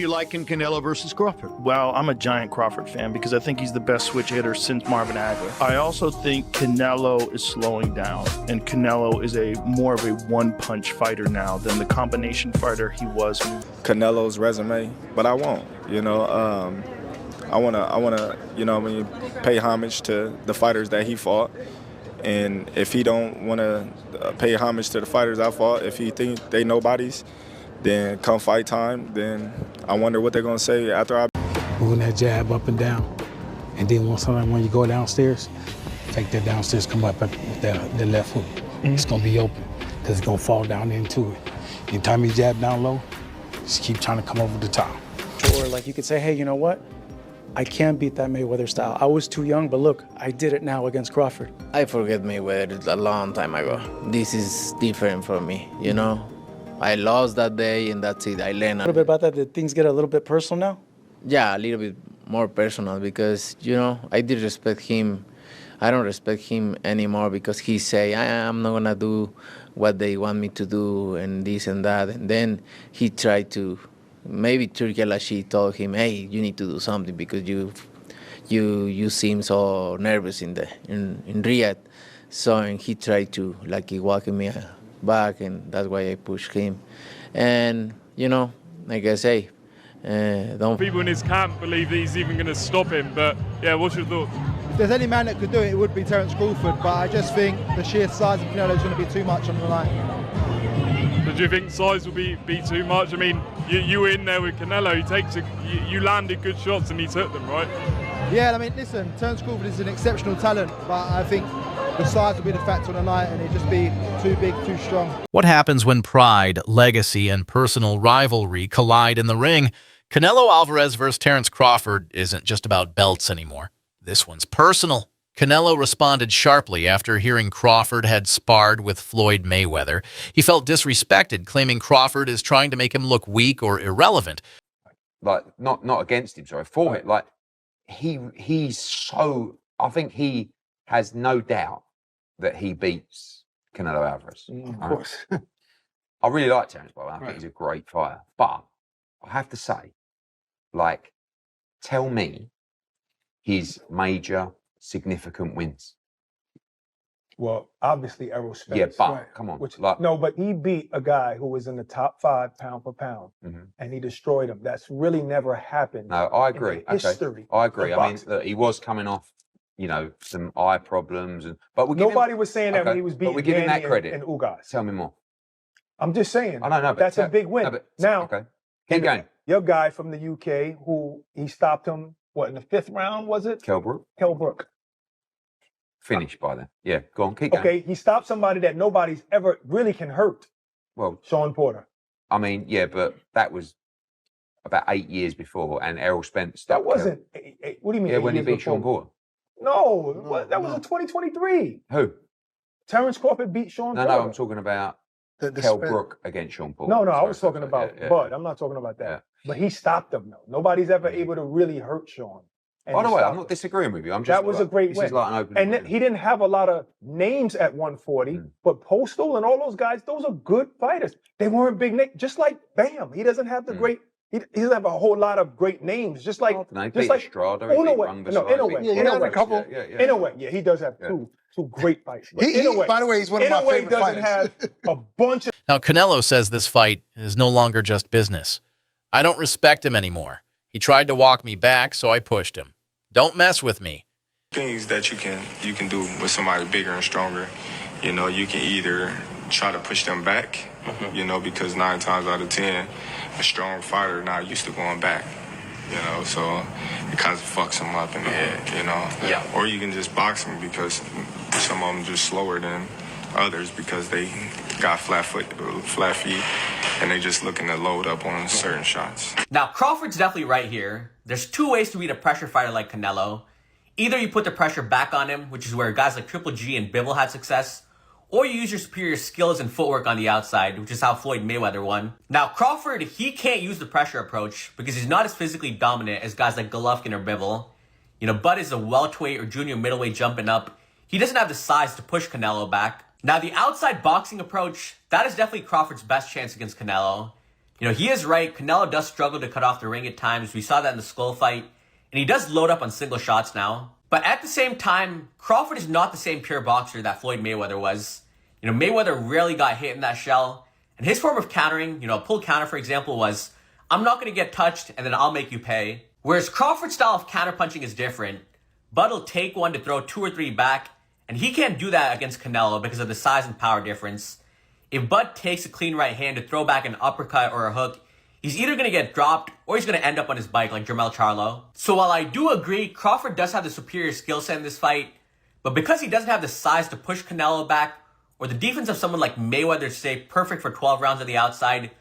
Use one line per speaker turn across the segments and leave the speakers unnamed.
You like in Canelo versus Crawford?
Well, I'm a giant Crawford fan because I think he's the best switch hitter since Marvin Hagler. I also think Canelo is slowing down, and Canelo is more of a one-punch fighter now than the combination fighter he was.
Canelo's resume, but I won't. I wanna, pay homage to the fighters that he fought. And if he don't want to pay homage to the fighters I fought, if he think they nobodies, then come fight time, then I wonder what they're going to say after I...
Moving that jab up and down. And then when you go downstairs, take that downstairs, come up with the left hook. It's going to be open because it's going to fall down into it. Anytime you jab down low, just keep trying to come over the top.
Or like you could say, hey, you know what? I can't beat that Mayweather style. I was too young, but look, I did it now against Crawford.
I forget Mayweather a long time ago. This is different for me, you know? I lost that day and that's it. I learned
A little bit about that, did things get a little bit personal now?
Yeah, a little bit more personal because, I did respect him. I don't respect him anymore because he say, I'm not gonna do what they want me to do and this and that. And then he tried to, maybe Turki Al-Ashi told him, hey, you need to do something because you seem so nervous in Riyadh. So and he tried to he walk me back, and that's why I pushed him. And like I say, don't.
People in his camp believe that he's even going to stop him, but yeah, what's your thoughts?
If there's any man that could do it, it would be Terence Crawford, but I just think the sheer size of Canelo is going to be too much on the line.
So do you think size will be too much? I mean, you were in there with Canelo, you landed good shots and he took them, right?
Yeah, I mean, listen, Terence Crawford is an exceptional talent, but I think the size will be the factor on the night and it'd just be too big, too strong.
What happens when pride, legacy, and personal rivalry collide in the ring? Canelo Alvarez versus Terence Crawford isn't just about belts anymore. This one's personal. Canelo responded sharply after hearing Crawford had sparred with Floyd Mayweather. He felt disrespected, claiming Crawford is trying to make him look weak or irrelevant.
Not against him, sorry, for it. He's so, I think he has no doubt that he beats Canelo Alvarez.
Of course.
I really like Terence, by the way. I think he's a great fighter. But I have to say, tell me his major significant wins.
Well, obviously Errol Spence.
Yeah, but come on.
No, but he beat a guy who was in the top 5 pound for pound, and he destroyed him. That's really never happened.
No, I agree.
In the history.
I agree. I mean, look, he was coming off, some eye problems, but
nobody was saying that when he was beating
Danny that credit.
and Ugas.
Tell me more.
I'm just saying.
I don't know, but
that's a big win.
No, but,
now,
okay. Keep going.
Your guy from the UK, who he stopped him, in the 5th round, was it?
Kell Brook.
Kell Brook.
Finished by then. Yeah, go on, keep going.
Okay, he stopped somebody that nobody's ever really can hurt.
Well,
Sean Porter.
I mean, yeah, but that was about 8 years before, and Errol Spence stopped.
That wasn't. What do you mean?
Yeah, when he beat Sean Porter.
No, that was in 2023.
Who?
Terence Crawford beat Sean Porter.
No, I'm talking about Kell Brook against Sean Porter.
No, I was talking about Bud. I'm not talking about that. Yeah. But he stopped him, though. Nobody's ever able to really hurt Sean.
By the way, I'm not disagreeing with you. I'm just
that was a great win.
Is like an open
and he didn't have a lot of names at 140, but Postal and all those guys, those are good fighters. They weren't big names. Just like Bam, he doesn't have the great. He doesn't have a whole lot of great names. Just like
Strada.
In a way, yeah, he does have two great fights. But
by the way, he's one of my favorite fighters.
Doesn't have a bunch of.
Now, Canelo says this fight is no longer just business. I don't respect him anymore. He tried to walk me back, so I pushed him. Don't mess with me.
Things that you can do with somebody bigger and stronger. You can either try to push them back, because 9 times out of 10, a strong fighter not used to going back. So it kind of fucks them up in the head,
Yeah.
Or you can just box them because some of them just slower than others because they got flat feet, and they just looking to load up on certain shots.
Now, Crawford's definitely right here. There's 2 ways to beat a pressure fighter like Canelo. Either you put the pressure back on him, which is where guys like Triple G and Bivol had success, or you use your superior skills and footwork on the outside, which is how Floyd Mayweather won. Now, Crawford, he can't use the pressure approach because he's not as physically dominant as guys like Golovkin or Bivol. Bud is a welterweight or junior middleweight jumping up. He doesn't have the size to push Canelo back. Now, the outside boxing approach, that is definitely Crawford's best chance against Canelo. You know, he is right. Canelo does struggle to cut off the ring at times. We saw that in the Skull fight. And he does load up on single shots now. But at the same time, Crawford is not the same pure boxer that Floyd Mayweather was. You know, Mayweather rarely got hit in that shell. And his form of countering, you know, a pull counter, for example, was, I'm not going to get touched and then I'll make you pay. Whereas Crawford's style of counterpunching is different. Bud will take one to throw 2 or 3 back. And he can't do that against Canelo because of the size and power difference. If Bud takes a clean right hand to throw back an uppercut or a hook, he's either going to get dropped or he's going to end up on his bike like Jermell Charlo. So while I do agree Crawford does have the superior skill set in this fight, but because he doesn't have the size to push Canelo back or the defense of someone like Mayweather to stay perfect for 12 rounds on the outside,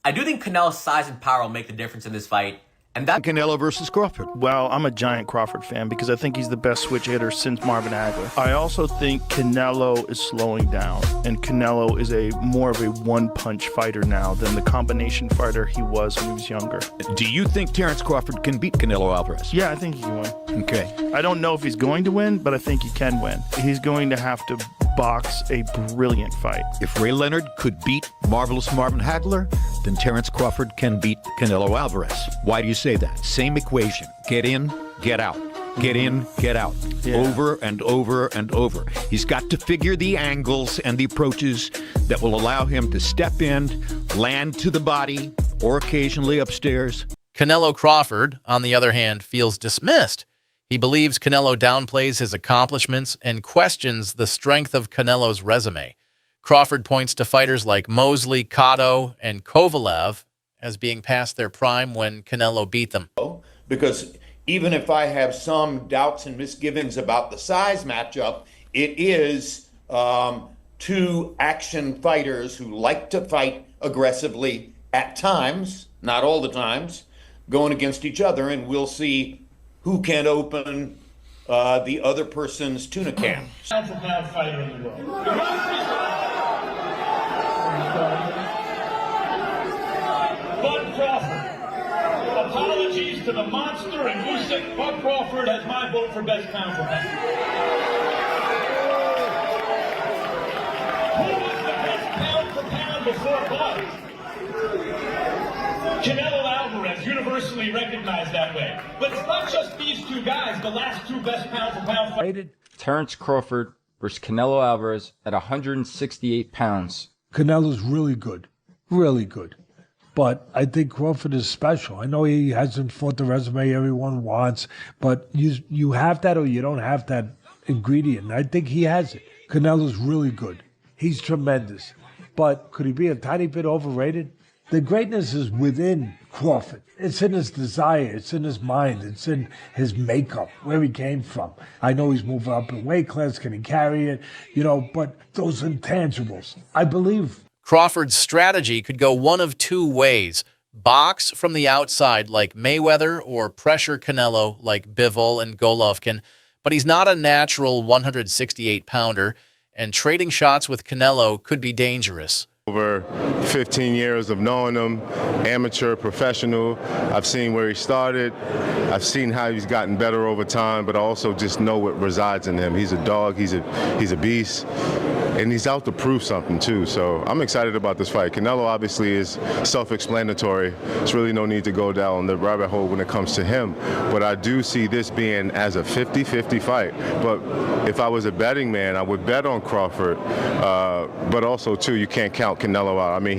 I do think Canelo's size and power will make the difference in this fight. And that
Canelo versus Crawford.
Well, I'm a giant Crawford fan because I think he's the best switch hitter since Marvin Hagler. I also think Canelo is slowing down, and Canelo is more of a one-punch fighter now than the combination fighter he was when he was younger.
Do you think Terence Crawford can beat Canelo Alvarez?
Yeah, I think he can win.
Okay.
I don't know if he's going to win, but I think he can win. He's going to have to box a brilliant fight.
If Ray Leonard could beat Marvelous Marvin Hagler, then Terence Crawford can beat Canelo Alvarez. Why do you say that? Same equation. Get in, get out. Get in, get out.
Yeah.
Over and over and over. He's got to figure the angles and the approaches that will allow him to step in, land to the body, or occasionally upstairs.
Canelo Crawford, on the other hand, feels dismissed. He believes Canelo downplays his accomplishments and questions the strength of Canelo's resume. Crawford points to fighters like Mosley, Cotto, and Kovalev as being past their prime when Canelo beat them.
Because even if I have some doubts and misgivings about the size matchup, it is 2 action fighters who like to fight aggressively at times, not all the times, going against each other, and we'll see who can open the other person's tuna can.
Pound-for-pound fighter in the world. Bud Crawford. Apologies to the monster and Usyk. Bud Crawford has my vote for best pound-for-pound. Who was the best pound-for-pound before Bud? Canelo Alvarez, universally recognized that way. But it's not just these 2 guys, the last 2 best pound-for-pound fighters.
Terence Crawford versus Canelo Alvarez at 168 pounds.
Canelo's really good. Really good. But I think Crawford is special. I know he hasn't fought the resume everyone wants, but you have that or you don't have that ingredient. I think he has it. Canelo's really good. He's tremendous. But could he be a tiny bit overrated? The greatness is within Crawford. It's in his desire. It's in his mind. It's in his makeup, where he came from. I know he's moving up in weight class. Can he carry it? You know, but those intangibles, I believe.
Crawford's strategy could go one of 2 ways. Box from the outside like Mayweather or pressure Canelo like Bivol and Golovkin. But he's not a natural 168-pounder, and trading shots with Canelo could be dangerous.
Over 15 years of knowing him, amateur, professional, I've seen where he started. I've seen how he's gotten better over time, but I also just know what resides in him. He's a dog, he's a beast, and he's out to prove something too. So I'm excited about this fight. Canelo obviously is self-explanatory. There's really no need to go down the rabbit hole when it comes to him. But I do see this being as a 50-50 fight. But if I was a betting man, I would bet on Crawford. But also too, you can't count Canelo out. I mean,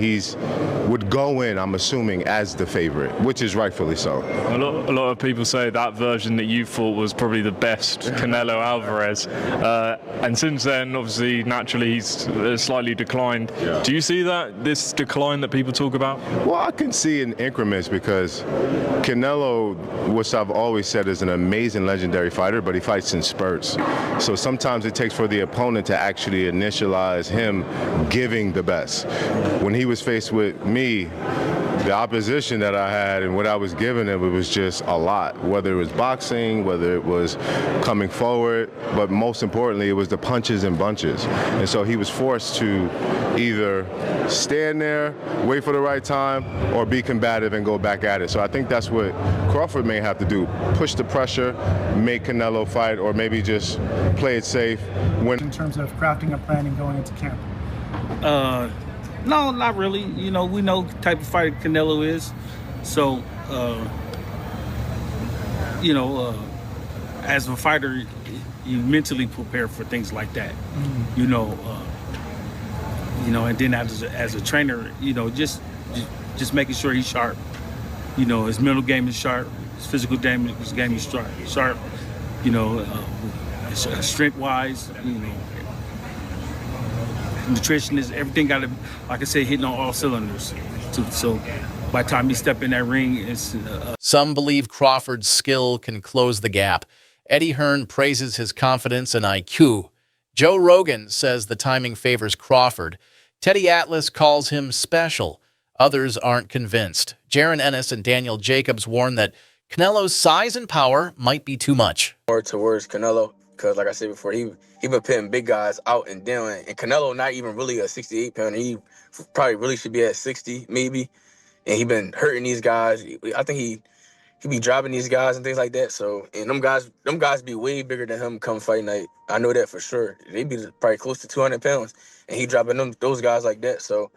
would go in, I'm assuming, as the favorite, which is rightfully so.
A lot of people say that version that you fought was probably the best Canelo Alvarez. And since then, obviously, naturally, he's slightly declined. Yeah. Do you see this decline that people talk about?
Well, I can see in increments because Canelo, which I've always said is an amazing, legendary fighter, but he fights in spurts. So sometimes it takes for the opponent to actually initialize him giving the best. When he was faced with me, the opposition that I had and what I was giving him, it was just a lot, whether it was boxing, whether it was coming forward, but most importantly, it was the punches and bunches. And so he was forced to either stand there, wait for the right time, or be combative and go back at it. So I think that's what Crawford may have to do, push the pressure, make Canelo fight, or maybe just play it safe.
In terms of crafting a plan and going into camp?
No, not really. You know, we know the type of fighter Canelo is. So, you know, as a fighter, you mentally prepare for things like that. You know, and then as a trainer, you know, just making sure he's sharp. You know, his mental game is sharp. His physical game is sharp. You know, strength-wise, you know, nutrition is everything. Got to, like I said, hitting on all cylinders. So by the time you step in that ring, it's.
Some believe Crawford's skill can close the gap. Eddie Hearn praises his confidence and IQ. Joe Rogan says the timing favors Crawford. Teddy Atlas calls him special. Others aren't convinced. Jaron Ennis and Daniel Jacobs warn that Canelo's size and power might be too much.
More towards Canelo, because like I said before, he been putting big guys out and down. And Canelo not even really a 68-pounder. He probably really should be at 60, maybe. And he been hurting these guys. I think he be dropping these guys and things like that. So, and them guys be way bigger than him come fight night. I know that for sure. They be probably close to 200 pounds. And he dropping those guys like that. So,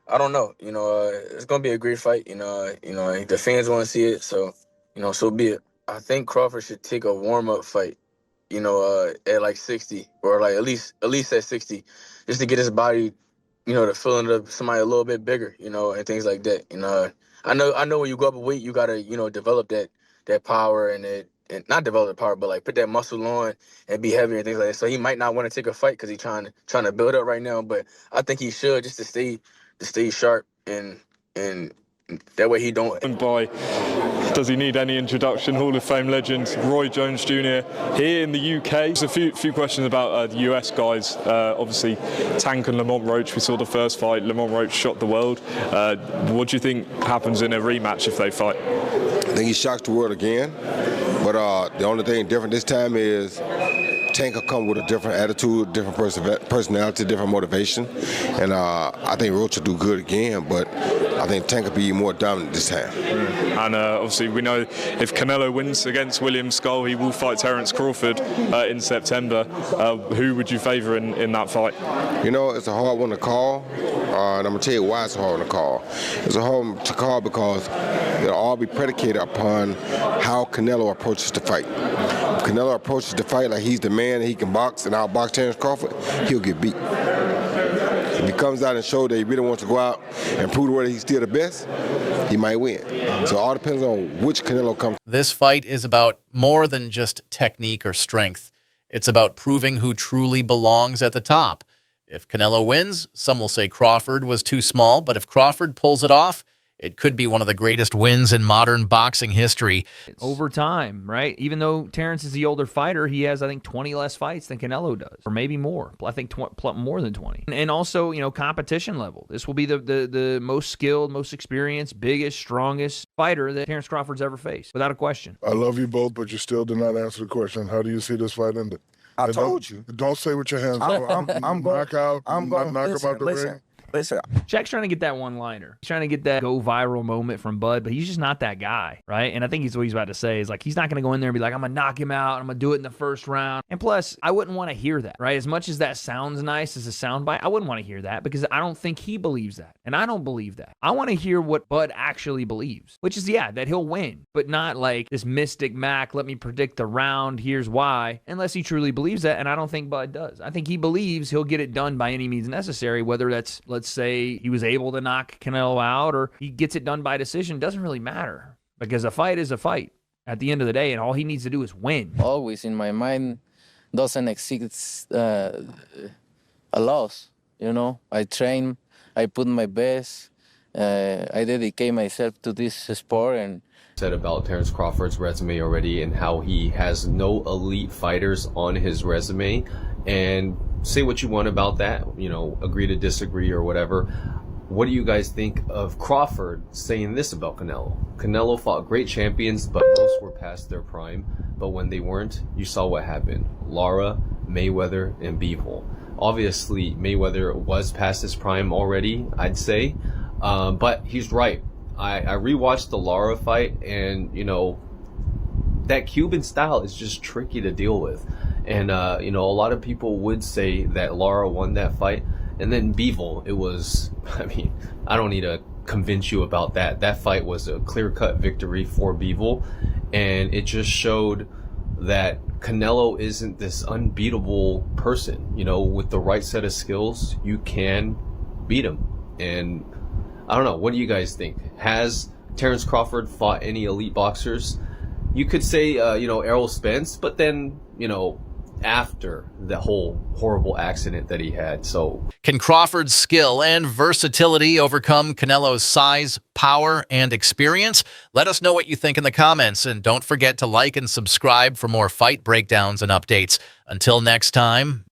I don't know. You know, it's going to be a great fight. You know, the fans want to see it. So, you know, so be it. I think Crawford should take a warm-up fight, you know, at like 60 or like at least at 60, just to get his body, you know, the feeling of somebody a little bit bigger, you know, and things like that. You know, I know when you go up a weight, you got to, you know, develop that power and not develop the power, but like put that muscle on and be heavier and things like that. So he might not want to take a fight because he's trying to build up right now, but I think he should just to stay sharp and that way he don't.
And does he need any introduction? Hall of Fame legend Roy Jones Jr. here in the UK. There's a few questions about the US guys. Obviously, Tank and Lamont Roach. We saw the first fight. Lamont Roach shot the world. What do you think happens in a rematch if they fight?
I think he shocks the world again. But the only thing different this time is Tank will come with a different attitude, different personality, different motivation. And I think Roach will do good again, but I think Tank will be more dominant this time.
And obviously we know if Canelo wins against William Skull, he will fight Terence Crawford in September. Who would you favour in that fight?
You know, it's a hard one to call, and I'm going to tell you why it's a hard one to call. It's a hard one to call because it'll all be predicated upon how Canelo approaches the fight. If Canelo approaches the fight like he's the man and he can box and outbox Terence Crawford, he'll get beat. If he comes out and shows that he really wants to go out and prove the world he's still the best, he might win. So it all depends on which Canelo comes.
This fight is about more than just technique or strength. It's about proving who truly belongs at the top. If Canelo wins, some will say Crawford was too small, but if Crawford pulls it off, it could be one of the greatest wins in modern boxing history.
Over time, right? Even though Terence is the older fighter, he has, I think, 20 less fights than Canelo does, or maybe more. I think more than 20. And also, you know, competition level. This will be the most skilled, most experienced, biggest, strongest fighter that Terence Crawford's ever faced, without a question.
I love you both, but you still did not answer the question. How do you see this fight ending?
I told you.
Don't say with your hands.
I'm
knockout.
I'm going
knock him out the ring.
Listen, Shaq's trying to get that one-liner. He's trying to get that go-viral moment from Bud, but he's just not that guy, right? And I think he's what he's about to say is like he's not going to go in there and be like, I'm going to knock him out. I'm going to do it in the first round. And plus, I wouldn't want to hear that, right? As much as that sounds nice as a soundbite, I wouldn't want to hear that because I don't think he believes that. And I don't believe that. I want to hear what Bud actually believes, which is, yeah, that he'll win, but not like this mystic Mac, let me predict the round, here's why, unless he truly believes that. And I don't think Bud does. I think he believes he'll get it done by any means necessary, whether that's, let's say, he was able to knock Canelo out or he gets it done by decision. Doesn't really matter because a fight is a fight at the end of the day, and all he needs to do is win.
Always in my mind doesn't exist a loss. You know, I train, I put my best, I dedicate myself to this sport. And
said about Terence Crawford's resume already and how he has no elite fighters on his resume, and say what you want about that, you know, agree to disagree or whatever. What do you guys think of Crawford saying this about Canelo? Canelo fought great champions, but most were past their prime. But when they weren't, you saw what happened. Lara, Mayweather, and Bivol. Obviously, Mayweather was past his prime already, I'd say. But he's right. I rewatched the Lara fight, and, you know, that Cuban style is just tricky to deal with. And, you know, a lot of people would say that Lara won that fight. And then Bivol, it was, I mean, I don't need to convince you about that. That fight was a clear-cut victory for Bivol, and it just showed that Canelo isn't this unbeatable person. You know, with the right set of skills, you can beat him. And I don't know, what do you guys think? Has Terence Crawford fought any elite boxers? You could say, Errol Spence, but then, after the whole horrible accident that he had. So
can Crawford's skill and versatility overcome Canelo's size, power, and experience? Let us know what you think in the comments, and don't forget to like and subscribe for more fight breakdowns and updates. Until next time,